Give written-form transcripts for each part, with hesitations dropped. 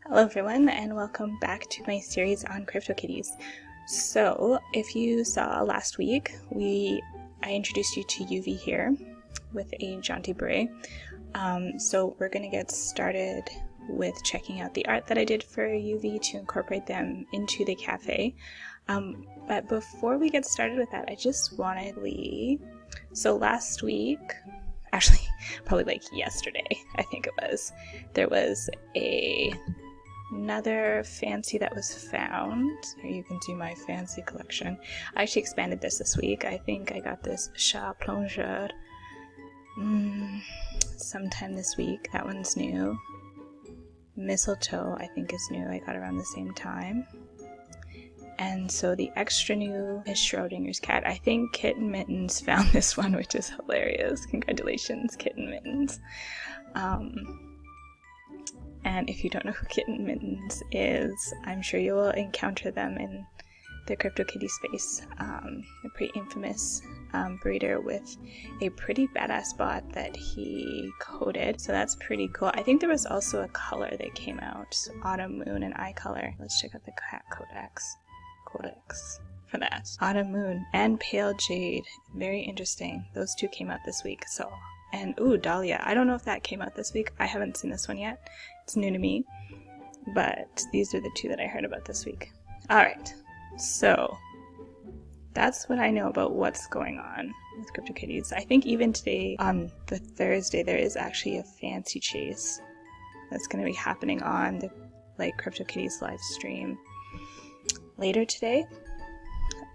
Hello everyone, and welcome back to my series on CryptoKitties. So, if you saw last week, I introduced you to Yuvy here with a jaunty beret. So we're going to get started with checking out the art that I did for Yuvy to incorporate them into the cafe. But before we get started with that, I just wanted So last week, actually probably like yesterday, I think it was, there was another fancy that was found. Here you can see my fancy collection. I actually expanded this week. I think I got this Chat Plongeur sometime this week. That one's new. Mistletoe I think is new. I got around the same time. And so the extra new is Schrodinger's cat. I think Kitten Mittens found this one, which is hilarious. Congratulations, Kitten Mittens. And if you don't know who Kitten Mittens is, I'm sure you will encounter them in the CryptoKitty space. A pretty infamous breeder with a pretty badass bot that he coded. So that's pretty cool. I think there was also a color that came out, Autumn Moon and Eye Color. Let's check out the cat codex for that. Autumn Moon and Pale Jade. Very interesting. Those two came out this week. And Dahlia. I don't know if that came out this week. I haven't seen this one yet. It's new to me. But these are the two that I heard about this week. Alright. So that's what I know about what's going on with CryptoKitties. I think even today, on the Thursday, there is actually a fancy chase that's going to be happening on the CryptoKitties live stream later today.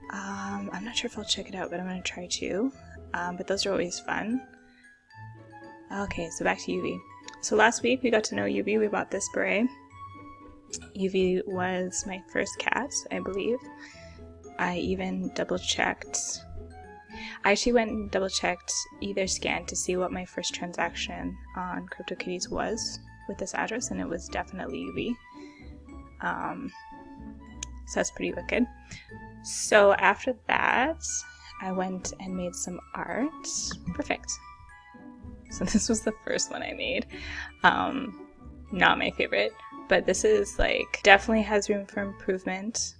I'm not sure if I'll check it out, but I'm going to try to. But those are always fun. Okay, so back to Yuvy. So last week we got to know Yuvy. We bought this beret. Yuvy was my first cat, I believe. I even double-checked. I actually went and double-checked either scan to see what my first transaction on CryptoKitties was with this address, and it was definitely Yuvy. So that's pretty wicked. So after that, I went and made some art. Perfect. So this was the first one I made. Not my favorite, but this is definitely has room for improvement.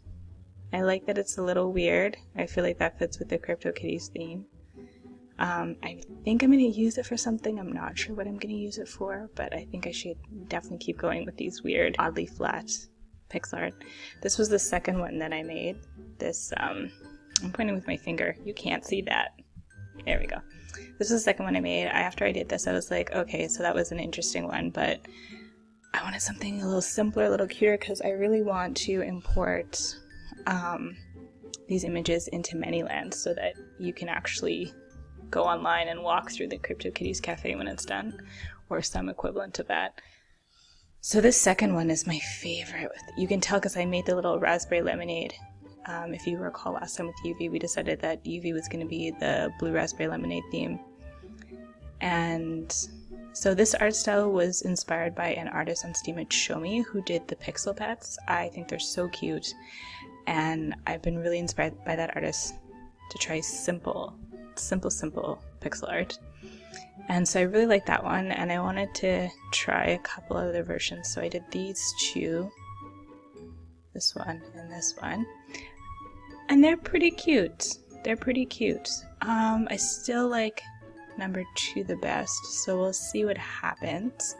I like that it's a little weird. I feel like that fits with the CryptoKitties theme. I think I'm going to use it for something. I'm not sure what I'm going to use it for, but I think I should definitely keep going with ththese weird, oddly flat pixel art. This was the second one that I made. This, I'm pointing with my finger. You can't see that. There we go. This was the second one I made. After I did this, I was like, okay, so that was an interesting one, but I wanted something a little simpler, a little cuter, because I really want to import these images into Manyland so that you can actually go online and walk through the CryptoKitties cafe when it's done, or some equivalent of that. So this second one is my favorite. You can tell because I made the little raspberry lemonade. If you recall last time with Yuvy, we decided that Yuvy was going to be the blue raspberry lemonade theme. And so this art style was inspired by an artist on Steam at Shomi who did the pixel pets. I think they're so cute. And I've been really inspired by that artist to try simple pixel art. And so I really like that one, and I wanted to try a couple other versions. So I did these two, this one and this one. And they're pretty cute. I still like number 2 the best, so we'll see what happens.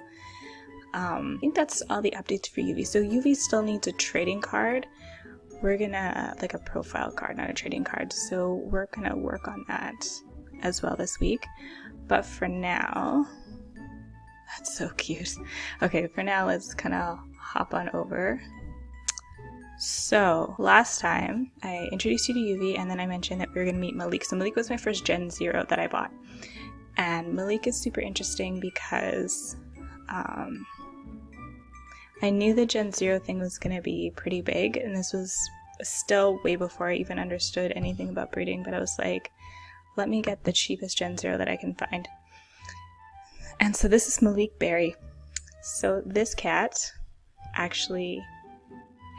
I think that's all the updates for Yuvy. So Yuvy still needs a trading card. We're gonna, a profile card, not a trading card. So we're gonna work on that as well this week. But for now, that's so cute. Okay, for now, let's kind of hop on over. So last time I introduced you to Yuvy, and then I mentioned that we were going to meet Maleek. So Maleek was my first Gen 0 that I bought. And Maleek is super interesting because I knew the Gen 0 thing was going to be pretty big, and this was still way before I even understood anything about breeding, but I was like, let me get the cheapest Gen 0 that I can find. And so this is Maleek Berry. So this cat actually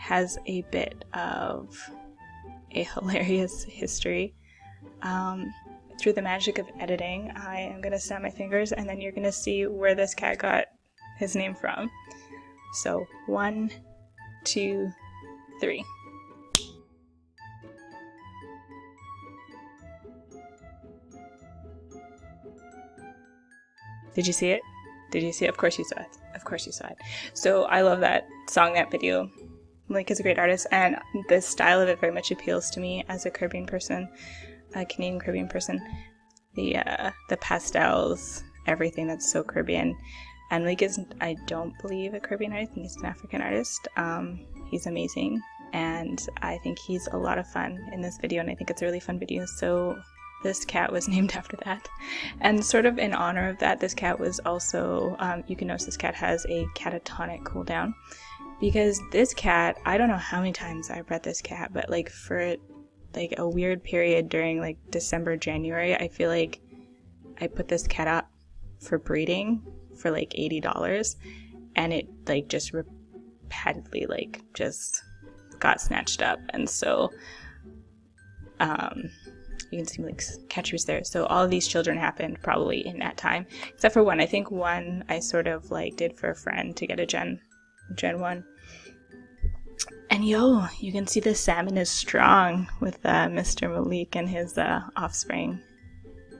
has a bit of a hilarious history. Through the magic of editing, I am going to snap my fingers and then you're going to see where this cat got his name from. So 1, 2, 3. Did you see it? Did you see it? Of course you saw it. Of course you saw it. So I love that song, that video. Maleek is a great artist, and the style of it very much appeals to me as a Caribbean person, a Canadian Caribbean person. The pastels, everything that's so Caribbean. And Maleek isn't, I don't believe, a Caribbean artist. I think he's an African artist. He's amazing, and I think he's a lot of fun in this video, and I think it's a really fun video. So this cat was named after that. And sort of in honor of that, this cat was also, you can notice this cat has a catatonic cooldown. Because this cat, I don't know how many times I've read this cat, but like for like a weird period during like December, January, I feel like I put this cat up for breeding for like $80, and it like just repeatedly like just got snatched up. And so you can see Maleek's catchers there. So all of these children happened probably in that time, except for one. I think one I sort of like did for a friend to get a Gen 1. And yo, you can see the salmon is strong with Mr. Maleek and his offspring,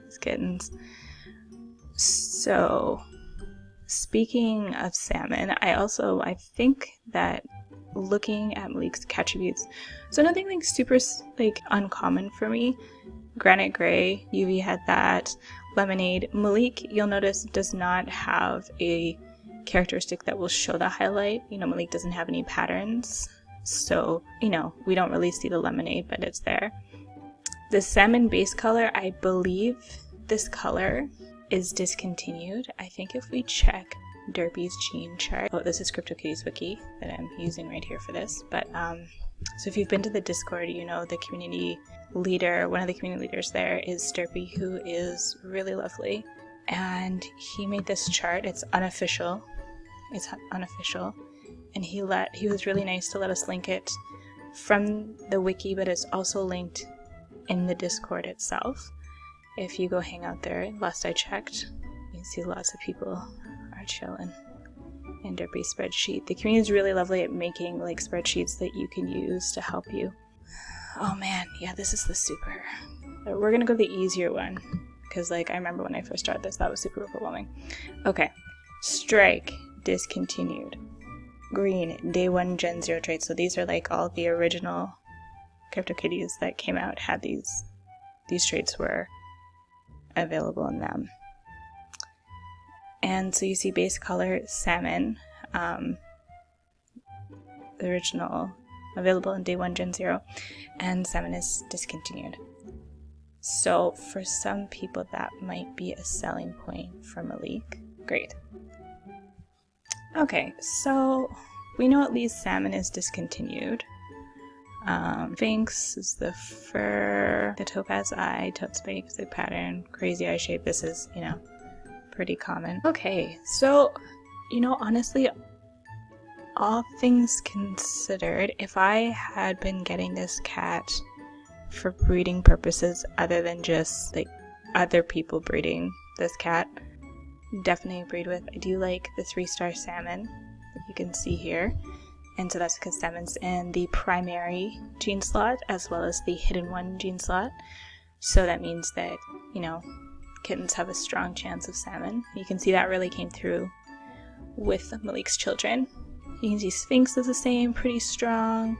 his kittens. So speaking of salmon, I think that looking at Maleek's attributes, so nothing like super like uncommon for me. Granite Gray, Yuvy had that. Lemonade. Maleek, you'll notice, does not have a characteristic that will show the highlight. You know, Maleek doesn't have any patterns, so you know we don't really see the lemonade, but it's there. The salmon base color, I believe this color is discontinued. I think if we check Derpy's gene chart, oh, this is CryptoKitty's wiki that I'm using right here for this, but so if you've been to the Discord, you know the community leader, one of the community leaders there is Derpy, who is really lovely, and he made this chart. It's unofficial, and he was really nice to let us link it from the wiki, but it's also linked in the Discord itself. If you go hang out there, last I checked, you can see lots of people are chilling in Derpy's spreadsheet. The community is really lovely at making like spreadsheets that you can use to help you. Oh man, yeah, this is the super. We're gonna go the easier one, because like I remember when I first started this, that was super overwhelming. Okay, strike, discontinued. Green, day 1 Gen 0 traits. So these are like all the original CryptoKitties that came out had these traits were available in them. And so you see base color salmon, the original available in day 1 Gen 0, and salmon is discontinued. So for some people that might be a selling point for Maleek. Great. Okay, so we know at least salmon is discontinued. Sphinx is the fur, the topaz eye, toad spike is the pattern, crazy eye shape. This is, you know, pretty common. Okay, so, you know, honestly, all things considered, if I had been getting this cat for breeding purposes other than just like other people breeding this cat, definitely breed with. I do like the 3-star salmon that you can see here, and so that's because salmon's in the primary gene slot as well as the hidden one gene slot, so that means that, you know, kittens have a strong chance of salmon. You can see that really came through with Maleek's children. You can see Sphinx is the same, pretty strong.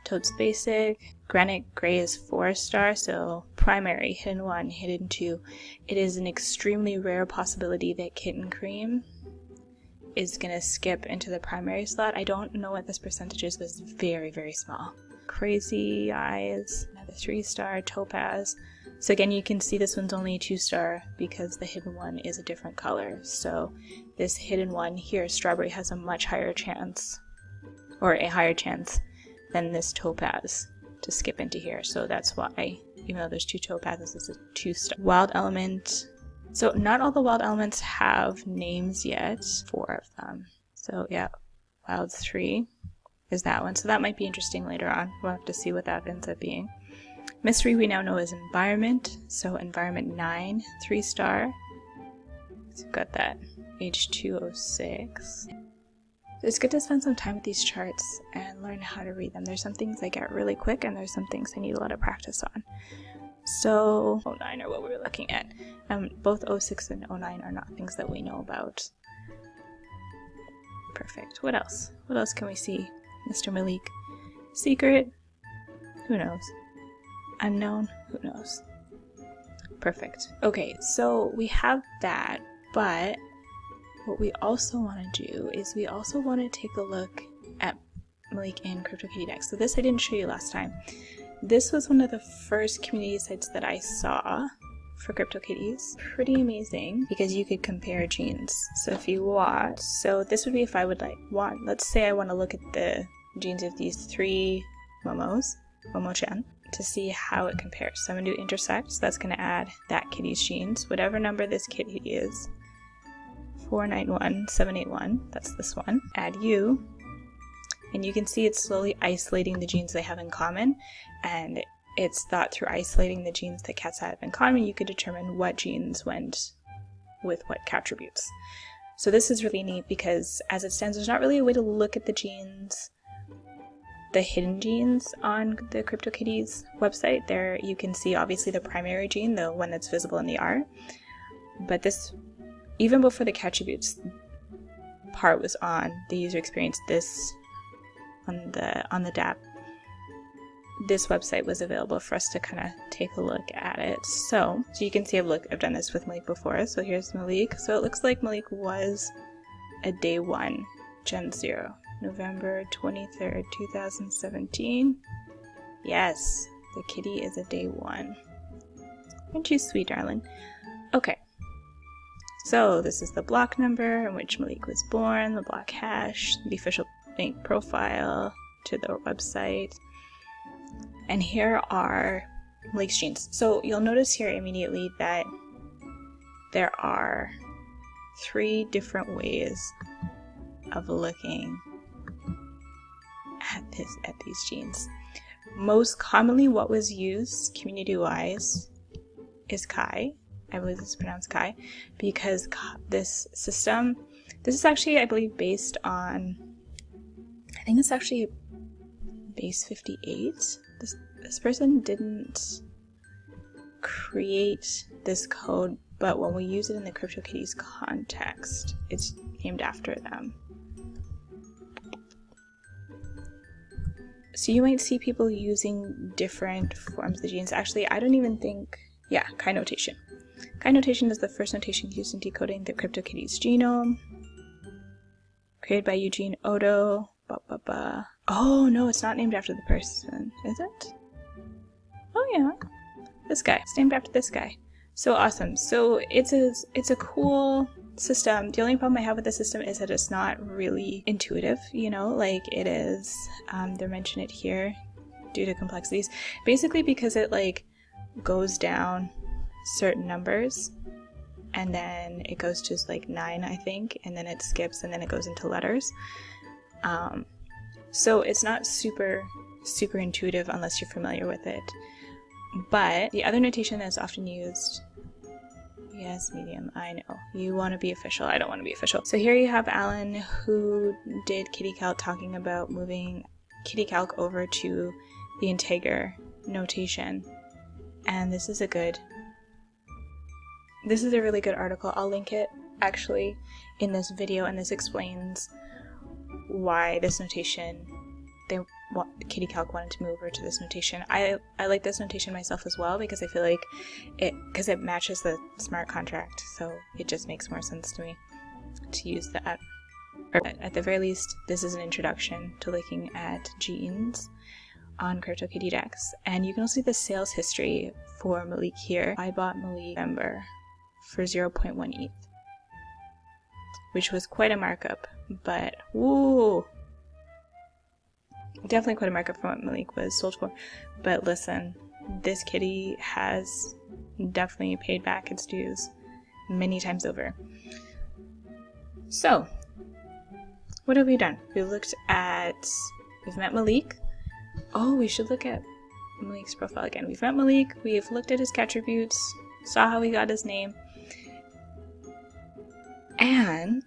Toad's basic. Granite Gray is 4-star, so primary, hidden 1, hidden 2. It is an extremely rare possibility that Kitten Cream is going to skip into the primary slot. I don't know what this percentage is, but it's very, very small. Crazy Eyes, another 3-star, Topaz. So again, you can see this one's only a 2-star because the hidden one is a different color. So this hidden one here, Strawberry, has a much higher chance, or a higher chance than this Topaz to skip into here. So that's why, even though there's 2 Topazes, it's a 2-star. Wild Element. So not all the wild elements have names yet, 4 of them. So yeah, Wild 3 is that one. So that might be interesting later on. We'll have to see what that ends up being. Mystery we now know is Environment. So Environment 9, 3-star. So we've got that H206. it's good to spend some time with these charts and learn how to read them. There's some things I get really quick, and there's some things I need a lot of practice on. So 09 are what we were looking at. Both 06 and 09 are not things that we know about. Perfect. What else? What else can we see? Mr. Maleek. Secret? Who knows? Unknown? Who knows? Perfect. Okay, so we have that, but what we also want to do is we also want to take a look at Maleek in CryptoKitty decks. So this I didn't show you last time. This was one of the first community sites that I saw for CryptoKitties. Pretty amazing because you could compare genes. So if you watch, so this would be if I would let's say I want to look at the genes of these 3 Momo-chan, to see how it compares. So I'm going to do intersect, so that's going to add that kitty's genes, whatever number this kitty is, 491781, that's this one, add you, and you can see it's slowly isolating the genes they have in common, and it's thought through isolating the genes that cats have in common, you could determine what genes went with what attributes. So this is really neat because as it stands, there's not really a way to look at the genes, the hidden genes on the CryptoKitties website. There you can see obviously the primary gene, the one that's visible in the art, but this, even before the attributes part was on the user experience, this on the DApp, this website was available for us to kind of take a look at it. So you can see I've done this with Maleek before. So here's Maleek. So it looks like Maleek was a day 1, Gen 0. November 23rd, 2017. Yes, the kitty is a day 1. Aren't you sweet, darling? Okay. So this is the block number in which Maleek was born, the block hash, the official bank profile to the website. And here are Maleek's genes. So you'll notice here immediately that there are 3 different ways of looking at these genes. Most commonly what was used community-wise is Kai. I believe it's pronounced Kai, because this system, this is actually, I believe, based on, I think it's actually base 58. This person didn't create this code, but when we use it in the CryptoKitties context, it's named after them. So you might see people using different forms of the genes. Actually, I don't even think, yeah, Kai notation. Kai notation is the first notation used in decoding the CryptoKitties genome. Created by Eugene Odo. Oh no, it's not named after the person, is it? Oh yeah, this guy. It's named after this guy. So awesome. So it's a cool system. The only problem I have with the system is that it's not really intuitive, you know, like it is, they mention it here due to complexities, basically because it like goes down certain numbers and then it goes to like 9, I think, and then it skips and then it goes into letters. So it's not super intuitive unless you're familiar with it. But the other notation that's often used, yes, medium, I know. You want to be official. I don't want to be official. So here you have Alan, who did KittyCalc, talking about moving KittyCalc over to the Integer notation. And this is a really good article. I'll link it actually in this video, and this explains why this notation, KittyCalc wanted to move over to this notation. I like this notation myself as well because I feel like because it matches the smart contract, so it just makes more sense to me to use that. Or at the very least, this is an introduction to looking at genes on CryptoKitty decks. And you can also see the sales history for Maleek here. I bought Maleek in November for 0.1 ETH, which was quite a markup, but woo! Definitely quite a markup for what Maleek was sold for. But listen, this kitty has definitely paid back its dues many times over. So, what have we done? We've met Maleek. Oh, we should look at Maleek's profile again. We've met Maleek, we've looked at his attributes, saw how he got his name, and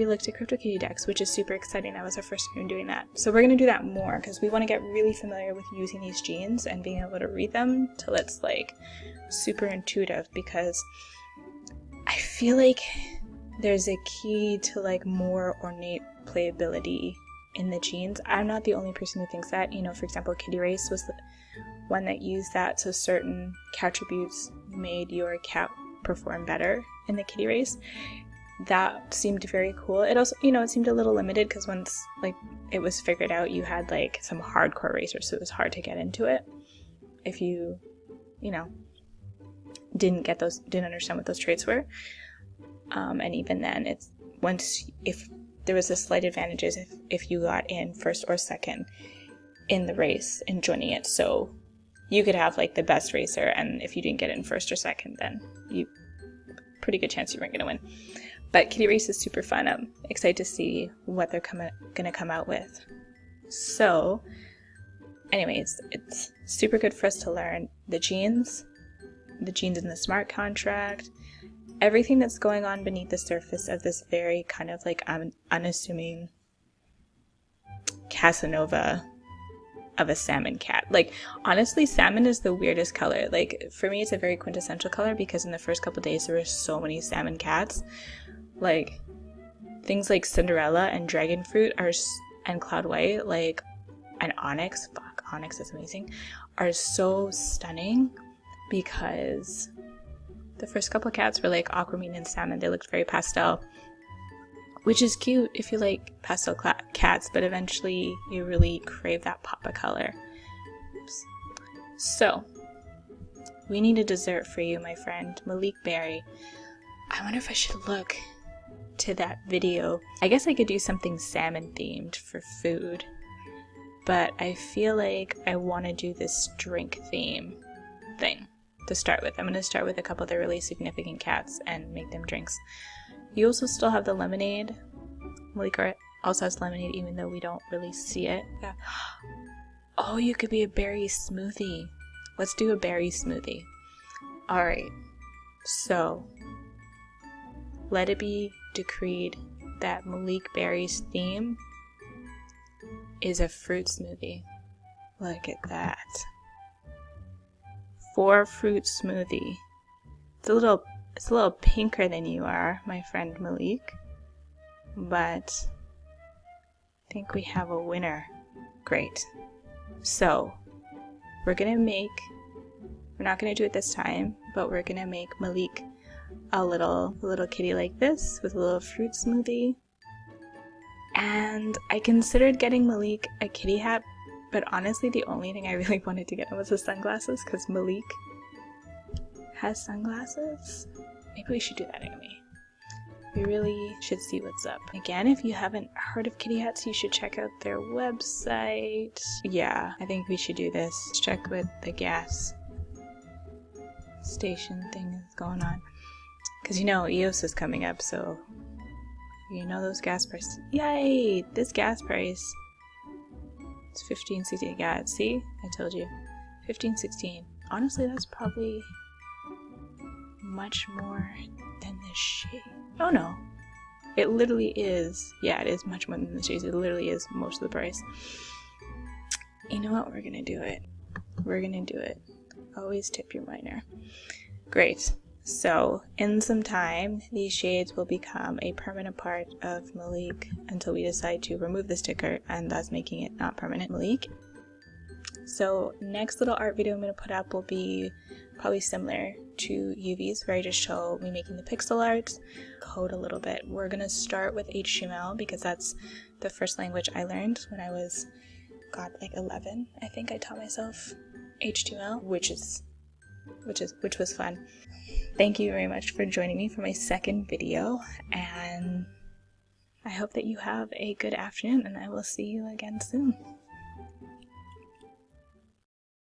we looked at CryptoKitty decks, which is super exciting. That was our first time doing that. So we're going to do that more because we want to get really familiar with using these genes and being able to read them till it's like super intuitive, because I feel like there's a key to like more ornate playability in the genes. I'm not the only person who thinks that. You know, for example, Kitty Race was the one that used that, so certain attributes made your cat perform better in the Kitty Race. That seemed very cool. It also, you know, it seemed a little limited because once like it was figured out, you had like some hardcore racers, so it was hard to get into it if you know, didn't understand what those traits were. And even then, it's if there was a slight advantages if you got in first or second in the race and joining it. So you could have like the best racer, and if you didn't get in first or second, then pretty good chance you weren't going to win. But Kitty Race is super fun. I'm excited to see what they're going to come out with. So anyways, it's super good for us to learn the genes in the smart contract, everything that's going on beneath the surface of this very kind of like unassuming Casanova of a salmon cat. Like, honestly, salmon is the weirdest color. Like, for me, it's a very quintessential color because in the first couple days there were so many salmon cats. Like, things like Cinderella and Dragon Fruit and Cloud White, like, and Onyx, Onyx is amazing, are so stunning because the first couple of cats were like aquamarine and salmon. They looked very pastel, which is cute if you like pastel cats, but eventually you really crave that pop of color. Oops. So, we need a dessert for you, my friend. Maleek Berry. I wonder if I should look to that video. I guess I could do something salmon themed for food, but I feel like I want to do this drink theme thing to start with. I'm going to start with a couple of the really significant cats and make them drinks. You also still have the lemonade. Maleek also has lemonade, even though we don't really see it. Yeah. Oh, you could be a berry smoothie. Let's do a berry smoothie. Alright, so let it be decreed that Maleek Berry's theme is a fruit smoothie. Look at that. 4 fruit smoothie. It's a little pinker than you are, my friend Maleek, but I think we have a winner. Great. So we're not gonna do it this time, but we're gonna make Maleek a little kitty like this with a little fruit smoothie. And I considered getting Maleek a kitty hat, but honestly the only thing I really wanted to get him was the sunglasses, because Maleek has sunglasses. Maybe we should do that anyway. We really should see what's up. Again, if you haven't heard of kitty hats, you should check out their website. Yeah, I think we should do this. Let's check what the gas station thing is going on. Because you know, EOS is coming up, so you know those gas prices. Yay! This gas price. It's $15.16. Yeah, see? I told you. $15.16. Honestly, that's probably much more than this shade. Oh no. It literally is. Yeah, it is much more than the shades. It literally is most of the price. You know what? We're gonna do it. We're gonna do it. Always tip your minor. Great. So, in some time, these shades will become a permanent part of Maleek until we decide to remove the sticker and thus making it not permanent Maleek. So, next little art video I'm going to put up will be probably similar to Yuvy's, where I just show me making the pixel art, code a little bit. We're going to start with HTML because that's the first language I learned when I was, like 11. I think I taught myself HTML, which was fun. Thank you very much for joining me for my second video, and I hope that you have a good afternoon, and I will see you again soon.